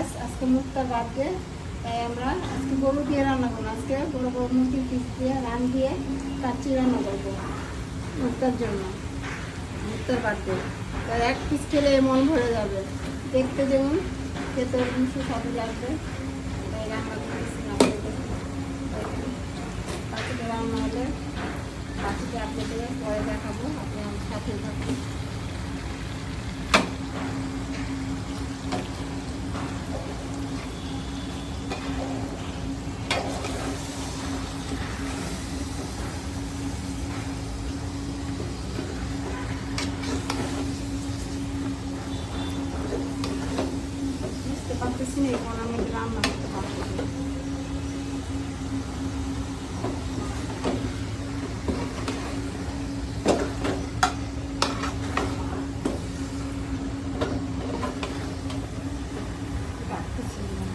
Plus আজকে মুক্তার birthday, তাই আমরা আজকে গরু দিয়ে রান্না করবো। আজকে বড় বড় মুরগির পিস দিয়ে রান দিয়ে কাচ্চি রান্না করবো মুক্তার জন্য, মুক্তার বার্থডে। তাই এক পিস খেলে মন ভরে যাবে, দেখতে যেমন খেতে অবশ্য সবই লাগবে। তাই রান্না করতেছিলাম, কাচ্চিটা রান্না হলে কাচ্চিটা আপনাদের পরে দেখাবো, আপনি আমার সাথে থাকুন। বুঝতে পারতেছি না এখন আমি রান্না করতে পারবো। পারতেছি না।